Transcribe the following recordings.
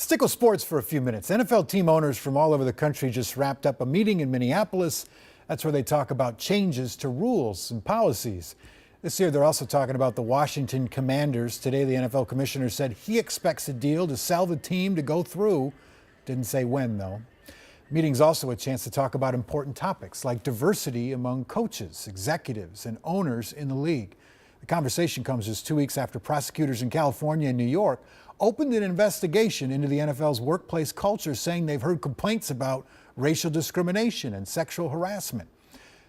Stick with sports for a few minutes. NFL team owners from all over the country just wrapped up a meeting in Minneapolis. That's where they talk about changes to rules and policies. This year, they're also talking about the Washington Commanders. Today, the NFL commissioner said he expects a deal to sell the team to go through. Didn't say when, though. Meeting's also a chance to talk about important topics like diversity among coaches, executives, and owners in the league. The conversation comes just 2 weeks after prosecutors in California and New York opened an investigation into the NFL's workplace culture, saying they've heard complaints about racial discrimination and sexual harassment.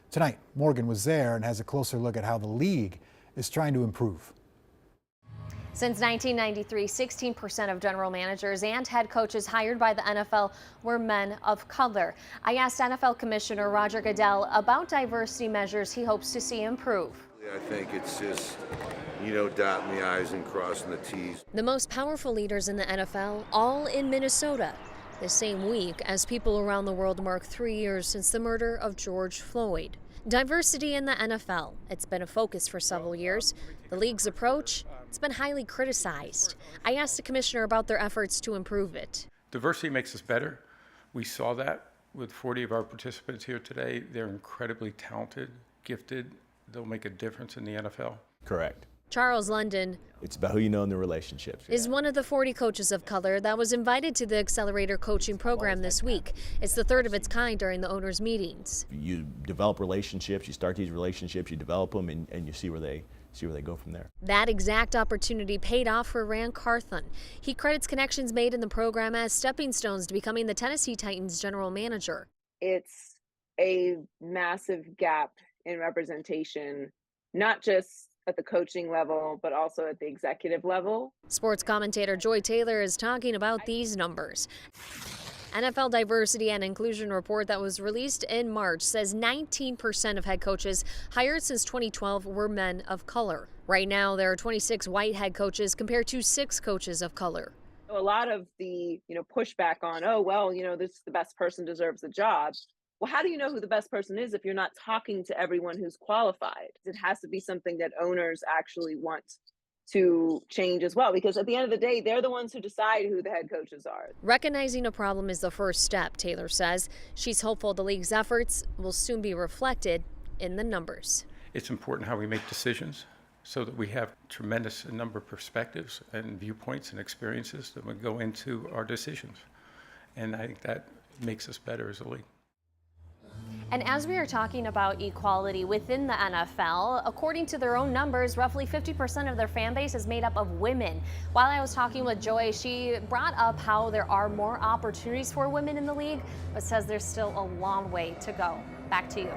Tonight, Morgan was there and has a closer look at how the league is trying to improve. Since 1993, 16% of general managers and head coaches hired by the NFL were men of color. I asked NFL Commissioner Roger Goodell about diversity measures he hopes to see improve. I think it's just, dotting the I's and crossing the T's. The most powerful leaders in the NFL, all in Minnesota. The same week as people around the world mark 3 years since the murder of George Floyd. Diversity in the NFL. It's been a focus for several years. The league's approach, it's been highly criticized. I asked the commissioner about their efforts to improve it. Diversity makes us better. We saw that with 40 of our participants here today. They're incredibly talented, gifted. They'll make a difference in the NFL. Correct. Charles London, it's about who you know in the relationships. Is one of the 40 coaches of color that was invited to the Accelerator coaching program this week. It's the third of its kind during the owners' meetings. You develop relationships, you start these relationships, you develop them, and you see where they go from there. That exact opportunity paid off for Ran Carthon. He credits connections made in the program as stepping stones to becoming the Tennessee Titans general manager. It's a massive gap in representation, not just at the coaching level, but also at the executive level. Sports commentator Joy Taylor is talking about these numbers. NFL Diversity and Inclusion report that was released in March says 19% of head coaches hired since 2012 were men of color. Right now, there are 26 white head coaches compared to 6 coaches of color. A lot of the pushback on, this the best person deserves the job. Well, how do you know who the best person is if you're not talking to everyone who's qualified? It has to be something that owners actually want to change as well, because at the end of the day, they're the ones who decide who the head coaches are. Recognizing a problem is the first step, Taylor says. She's hopeful the league's efforts will soon be reflected in the numbers. It's important how we make decisions so that we have tremendous number of perspectives and viewpoints and experiences that would go into our decisions. And I think that makes us better as a league. And as we are talking about equality within the NFL, according to their own numbers, roughly 50% of their fan base is made up of women. While I was talking with Joy, she brought up how there are more opportunities for women in the league, but says there's still a long way to go. Back to you.